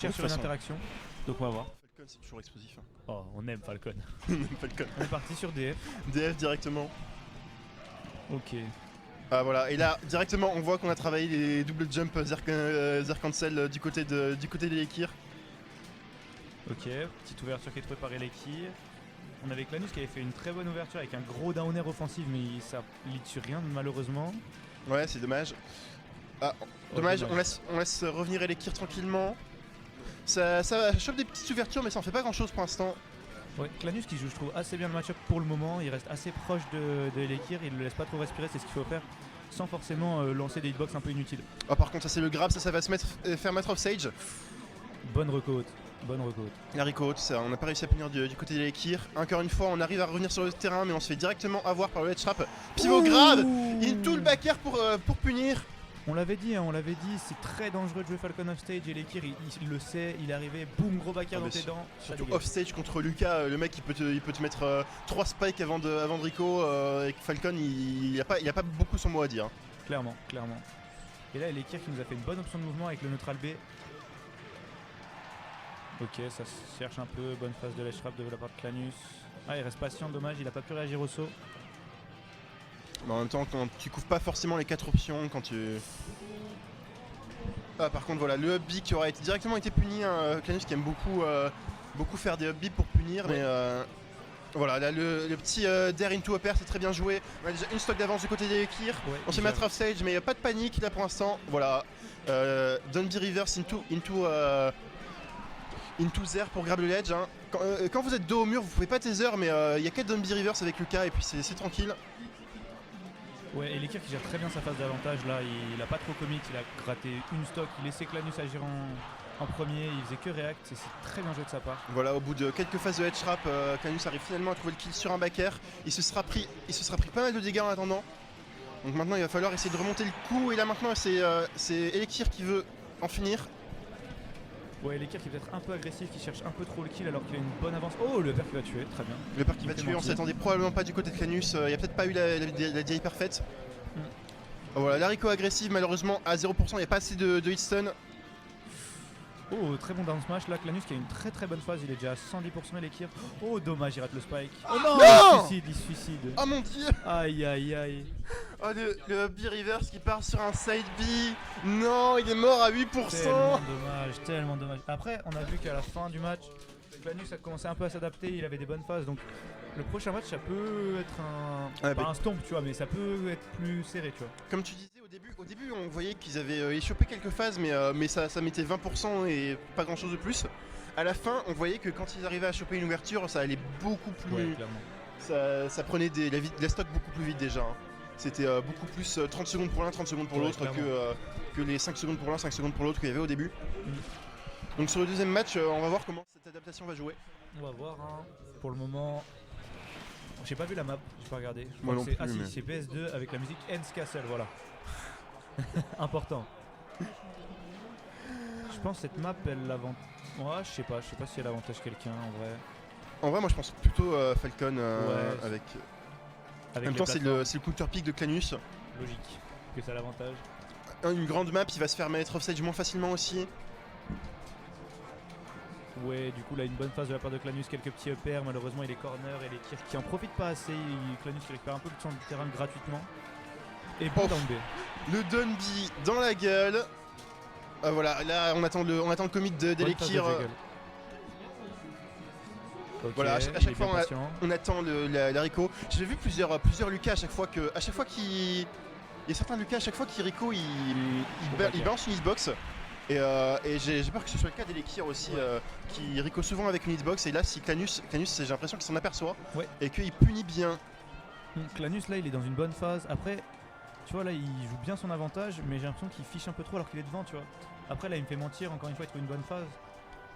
cherche sur une interaction. Donc on va voir. Falcon c'est toujours explosif. Hein. Oh, on aime Falcon. On aime Falcon. On est parti sur DF. DF directement. Ok. Ah voilà, et là directement on voit qu'on a travaillé les double jump Zer cancel du côté de l'Ekir. Ok, petite ouverture qui est trouvée par Elekir. On avait Clanus qui avait fait une très bonne ouverture avec un gros down air offensif, mais ça lead sur rien malheureusement. Ouais, c'est dommage. Ah, dommage, on laisse revenir Elekir tranquillement. Ça chope des petites ouvertures, mais ça en fait pas grand chose pour l'instant. Ouais, Clanus qui joue, je trouve, assez bien le match-up pour le moment. Il reste assez proche de Elekir, il ne le laisse pas trop respirer, c'est ce qu'il faut faire sans forcément lancer des hitbox un peu inutiles. Oh, par contre, ça c'est le grab, ça va se faire mettre off stage. Bonne reco haute. Bonne reco haute. La reco haute, ça, on n'a pas réussi à punir du côté de l'Ekir. Encore une fois, on arrive à revenir sur le terrain, mais on se fait directement avoir par le head trap. Pivot grab, into le back air pour punir. On l'avait dit, c'est très dangereux de jouer Falcon off stage et Elekir il le sait, il est arrivé, boum, gros back air dans tes dents. Surtout off stage contre Lucas, le mec il peut te mettre 3 spikes avant de Rico, et Falcon il a pas beaucoup son mot à dire. Clairement. Et là Elekir qui nous a fait une bonne option de mouvement avec le neutral B. Ok, ça se cherche un peu, bonne phase de ledge trap de la part de Clanus. Ah, il reste patient, dommage, il a pas pu réagir au saut. Mais en même temps, quand tu couvres pas forcément les 4 options, quand tu... Ah, par contre, voilà, le up B qui aurait directement été puni, hein, Clanus qui aime beaucoup faire des up B pour punir, ouais. Mais voilà, là, le petit dare into upper, c'est très bien joué. On a déjà une stock d'avance du côté des Ekir. Ouais, on se met off stage, mais pas de panique là pour l'instant. Voilà, don't be reverse into Zer pour grab le ledge. Hein. Quand vous êtes dos au mur, vous pouvez pas taser, mais il y a qu'à don't be reverse avec Lucas et puis c'est tranquille. Ouais, et Elekir qui gère très bien sa phase d'avantage là, il a pas trop commit, il a gratté une stock, il laissait Clanus agir en premier, il faisait que react, et c'est très bien joué de sa part. Voilà, au bout de quelques phases de head trap, Clanus arrive finalement à trouver le kill sur un back air. Il se sera pris pas mal de dégâts en attendant. Donc maintenant il va falloir essayer de remonter le coup, et là maintenant c'est Elekir qui veut en finir. Ouais, Elekir qui est peut-être un peu agressif, qui cherche un peu trop le kill alors qu'il a une bonne avance. Oh, le père qui va tuer, très bien. Le père qui va tuer, on s'attendait probablement pas du côté de Clanus, il n'y a peut-être pas eu la DI parfaite. Voilà, l'Arico agressive, malheureusement à 0%, il n'y a pas assez de hitstun. Oh, très bon down smash, là Clanus qui a une très bonne phase, il est déjà à 110% Elekir. Oh, dommage, il rate le spike. Oh non, il se suicide. Oh mon dieu. Aïe. Oh, le B reverse qui part sur un side B. Non, il est mort à 8%. Tellement dommage. Après, on a vu qu'à la fin du match, Clanus a commencé un peu à s'adapter, il avait des bonnes phases. Donc le prochain match, ça peut être pas un stomp, tu vois, mais ça peut être plus serré, tu vois. Comme tu disais, au début on voyait qu'ils avaient échopé quelques phases, mais ça mettait 20% et pas grand chose de plus. À la fin, on voyait que quand ils arrivaient à choper une ouverture, ça allait beaucoup plus. Ouais, clairement. Ça prenait la stock beaucoup plus vite déjà. Hein. C'était beaucoup plus 30 secondes pour l'un, 30 secondes pour l'autre que les 5 secondes pour l'un, 5 secondes pour l'autre qu'il y avait au début. Donc sur le deuxième match, on va voir comment cette adaptation va jouer. On va voir, hein. Pour le moment, j'ai pas vu la map, j'ai pas regardé. Moi non plus, c'est PS2 avec la musique Ends Castle, voilà. Important. Je pense que cette map, elle l'avantage. Ouais, je sais pas si elle avantage quelqu'un en vrai. En vrai, moi je pense plutôt Falcon ouais, avec en même temps, c'est le counter pick de Clanus. Logique que ça l'avantage. Une grande map, il va se faire mettre offstage moins facilement aussi. Ouais, du coup là une bonne phase de la part de Clanus, quelques petits uppers, malheureusement il est corner et Elekir qui en profite pas assez, Clanus qui récupère un peu de temps du terrain gratuitement. Et bon down B. Le down B dans la gueule. Voilà, là on attend le commit d'Elekir. Okay, voilà, à chaque fois on attend la Rico. J'ai vu plusieurs Lucas à chaque fois qu'il... Il y a certains Lucas à chaque fois qui Rico il balance une hitbox. Et j'ai peur que ce soit le cas d'Elekir aussi, qui Rico souvent avec une hitbox. Et là, si Clanus j'ai l'impression qu'il s'en aperçoit et qu'il punit bien. Clanus là il est dans une bonne phase. Après, tu vois là il joue bien son avantage, mais j'ai l'impression qu'il fiche un peu trop alors qu'il est devant, tu vois. Après là il me fait mentir, encore une fois il trouve une bonne phase.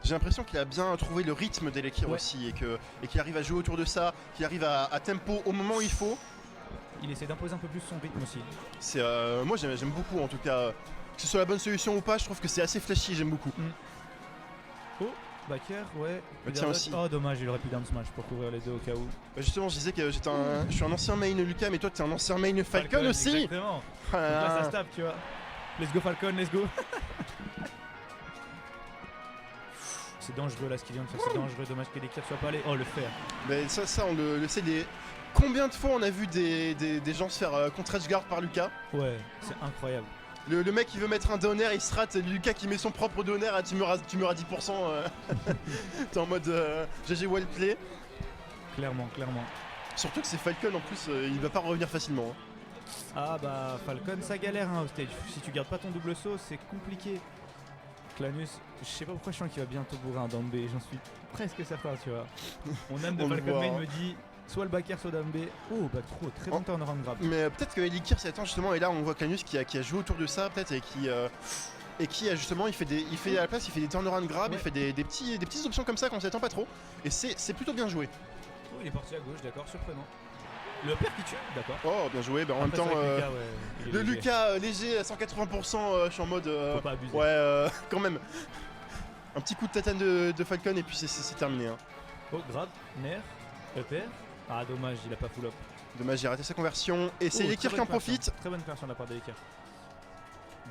J'ai l'impression qu'il a bien trouvé le rythme d'Elekir aussi et qu'il arrive à jouer autour de ça, qu'il arrive à tempo au moment où il faut. Il essaie d'imposer un peu plus son rythme aussi. Moi j'aime beaucoup en tout cas. Que ce soit la bonne solution ou pas, je trouve que c'est assez flashy, j'aime beaucoup. Oh, backer, ouais. Tiens aussi. Oh dommage, il aurait pu down smash pour couvrir les deux au cas où. Justement, je disais que je suis un ancien main Lucas, mais toi t'es un ancien main Falcon aussi. Exactement. Donc là ça se tape, tu vois. Let's go Falcon, let's go. C'est dangereux là ce qu'il vient de faire, c'est dangereux, dommage que l'équipe soit pas allé. Oh le fer. Mais ça on le sait, combien de fois on a vu des gens se faire contre-edge guard par Lucas. Ouais, c'est incroyable. Le mec qui veut mettre un downer, il se rate, Lucas qui met son propre downer, tu meurs à 10%. T'es en mode GG well play. Clairement. Surtout que c'est Falcon en plus, il va pas revenir facilement. Hein. Ah bah Falcon ça galère hein, au stage, si tu gardes pas ton double saut c'est compliqué. Clanus, je sais pas pourquoi je sens qu'il va bientôt bourrer un down B, j'en suis presque certain tu vois. Mon âme de Falcon Main me dit soit le backer soit down B. Oh bah trop, très bon turnaround grab. Mais peut-être que Elikir s'attend justement, et là on voit Clanus qui a joué autour de ça peut-être et qui a justement il fait à la place il fait des turnaround grab, il fait des petites options comme ça qu'on s'attend pas trop et c'est plutôt bien joué. Oh il est parti à gauche, d'accord, surprenant. Le père qui tue, d'accord. Oh bien joué, en même temps Lucas, le Lucas léger à 180%, je suis en mode faut pas abuser. ouais quand même. Un petit coup de tatane de Falcon et puis c'est terminé. Hein. Oh grab, nerf, upper. Ah dommage, il a pas full up. Dommage, il a raté sa conversion et c'est Elikir qui en profite. Très bonne conversion de la part d'Elikir.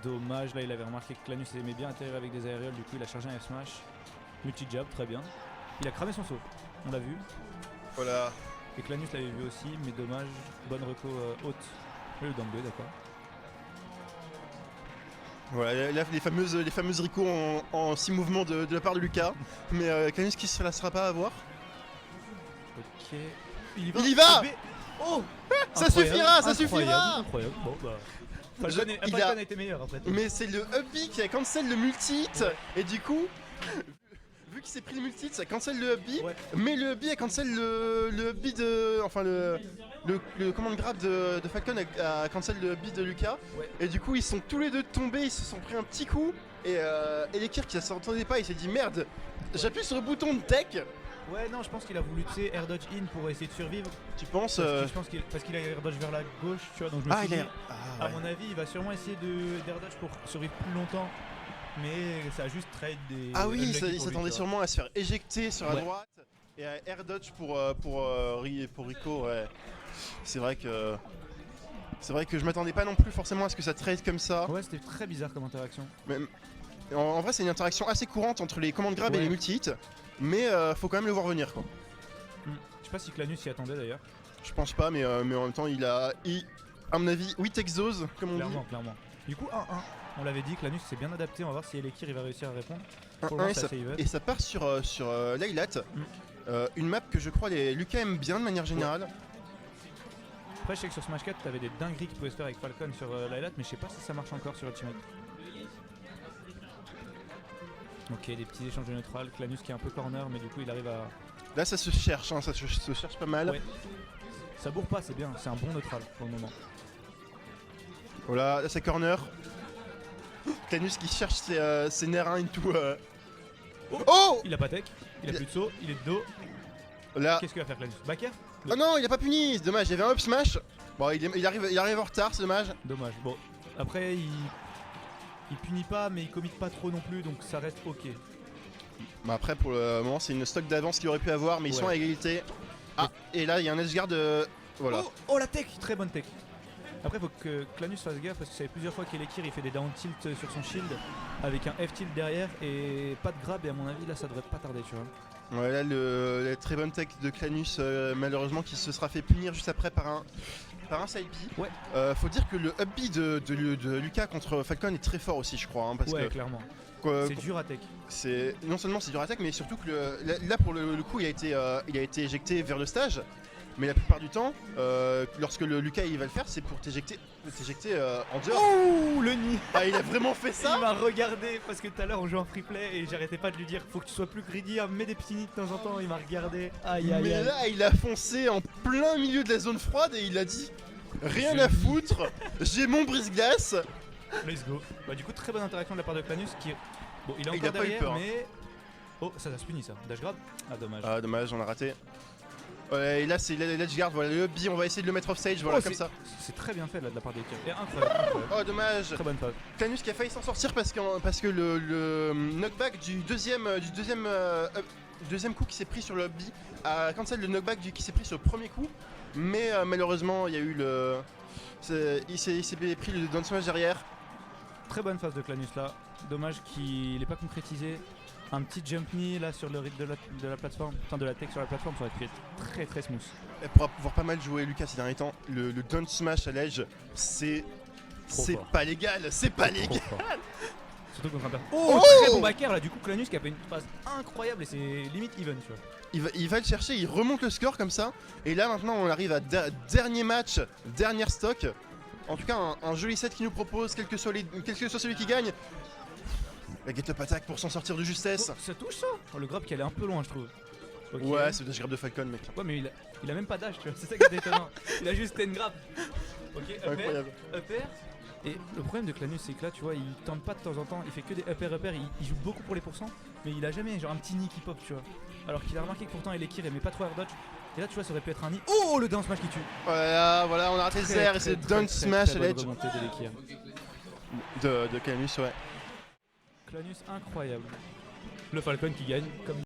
Dommage, là il avait remarqué que Clanus aimait bien atterrir avec des aérioles, du coup il a chargé un F smash. Multi-jab, très bien. Il a cramé son saut, on l'a vu. Voilà. Et Clanus l'avait vu aussi, mais dommage, bonne reco haute. Le down B, d'accord. Voilà, là, les fameuses Rico en 6 mouvements de la part de Lucas. Mais Clanus qui se laissera pas avoir. Ok. Il y va. Oh ça suffira. Incroyable. Bon bah. Falcon a été meilleur après. Mais c'est le up B qui a cancel le multi-hit. Ouais. Et du coup, vu qu'il s'est pris le multi-hit, ça cancel le up B. Ouais. Mais le up B a cancel le up B de. Enfin le command grab de Falcon a cancel le up B de Lucas. Ouais. Et du coup, ils sont tous les deux tombés, ils se sont pris un petit coup. Et Elikir qui ne s'entendait pas, il s'est dit merde, j'appuie sur le bouton de tech. Ouais non je pense qu'il a voulu tu sais air dodge in pour essayer de survivre. Tu penses Je pense parce qu'il a air dodge vers la gauche tu vois donc je me suis dit à mon avis il va sûrement essayer d'air dodge pour survivre plus longtemps. Mais ça a juste trade des. Ah oui il s'attendait sûrement à se faire éjecter sur la droite et à air dodge pour Rico ouais. C'est vrai que je m'attendais pas non plus forcément à ce que ça trade comme ça. Ouais c'était très bizarre comme interaction. Mais, en vrai c'est une interaction assez courante entre les commandes grab et les multi-hits. Mais faut quand même le voir venir quoi. Je sais pas si Clanus s'y attendait d'ailleurs. Je pense pas mais en même temps il a à mon avis 8 exos comme on dit. Clairement. Du coup 1-1. On l'avait dit, Clanus s'est bien adapté, on va voir si Elikir il va réussir à répondre. 1-1 et ça part sur Laylat. Une map que je crois les Lucas aiment bien de manière générale. Ouais. Après je sais que sur Smash 4 t'avais des dingueries qui pouvaient se faire avec Falcon sur Laylat mais je sais pas si ça marche encore sur Ultimate. Ok, des petits échanges de neutral, Clanus qui est un peu corner mais du coup il arrive à... Là ça se cherche, hein, ça se cherche pas mal. Ouais. Ça bourre pas, c'est bien, c'est un bon neutral pour le moment. Voilà, là c'est corner. Clanus qui cherche ses nerfs into... Oh il a pas tech, il a plus de saut, il est de dos. Là... Qu'est-ce qu'il va faire Clanus? Backer? Oh non, il a pas puni, c'est dommage, il y avait un up smash. Bon, il arrive en retard, c'est dommage. Dommage, bon. Après il punit pas mais il commit pas trop non plus donc ça reste ok. Bah après pour le moment c'est une stock d'avance qu'il aurait pu avoir mais ils sont à égalité. Ah et là il y a un edge guard voilà. Oh la tech, très bonne tech. Après faut que Clanus fasse gaffe parce que ça fait plusieurs fois qu'Elikir il fait des down tilt sur son shield avec un F tilt derrière et pas de grab et à mon avis là ça devrait pas tarder tu vois. Ouais là la très bonne tech de Clanus malheureusement qui se sera fait punir juste après par un side B. Ouais. Faut dire que le up B de Lucas contre Falcon est très fort aussi je crois. Hein, parce que clairement. C'est dur à tech. Non seulement c'est dur à tech mais surtout que là pour le coup il a été éjecté vers le stage. Mais la plupart du temps, lorsque le Lucas il va le faire, c'est pour t'éjecter en dehors. Oh le nid. Ah il a vraiment fait ça. Il m'a regardé parce que tout à l'heure on jouait en free play et j'arrêtais pas de lui dire faut que tu sois plus greedy, mets des petits nids de temps en temps. Il m'a regardé. Mais là il a foncé en plein milieu de la zone froide et il a dit rien à foutre, j'ai mon brise-glace. Let's go. Bah du coup très bonne interaction de la part de Clanus qui bon il est encore derrière peur, mais oh ça se punit ça. Dash grab. Ah dommage. Ah dommage on a raté. Ouais, et là c'est l'edge guard, voilà le B, on va essayer de le mettre off stage, voilà comme ça. C'est très bien fait là de la part d'Elikir. Et incroyable. Oh dommage. Très bonne phase. Clanus qui a failli s'en sortir parce que le knockback du deuxième coup qui s'est pris sur le B a cancel le knockback qui s'est pris sur le premier coup. Mais malheureusement il y a eu il s'est pris le down smash derrière. Très bonne phase de Clanus là. Dommage qu'il n'ait pas concrétisé. Un petit jump knee là sur le rythme de la plateforme, enfin de la tech sur la plateforme, ça aurait pu être très très smooth. Et pour avoir pas mal joué Lucas ces derniers temps, le down smash à l'edge, c'est pas légal, c'est pas légal. Surtout contre un perso. Oh, très bon backer là, du coup Clanus qui a fait une phase incroyable et c'est limite even, tu vois. Il va le chercher, il remonte le score comme ça, et là maintenant on arrive à dernier match, dernière stock. En tout cas un joli set qui nous propose, quel que soit celui qui gagne. La get up attack pour s'en sortir de justesse. Oh, ça touche ça. Le grab qui allait un peu loin je trouve. Okay. Ouais, c'est le grab de Falcon mec. Ouais mais il a même pas dash tu vois, c'est ça qui est étonnant. Il a juste 10 grab. Ok, incroyable. Upper. Et le problème de Clanus c'est que là tu vois il tente pas de temps en temps, il fait que des upper, il joue beaucoup pour les pourcents, mais il a jamais genre un petit nid qui pop tu vois. Alors qu'il a remarqué que pourtant il est kill mais pas trop air dodge. Et là tu vois ça aurait pu être un nid. Oh le down smash qui tue. Voilà, on a raté le ZR et c'est down smash à l'edge. De Clanus ouais. Clanus incroyable. Le Falcon qui gagne comme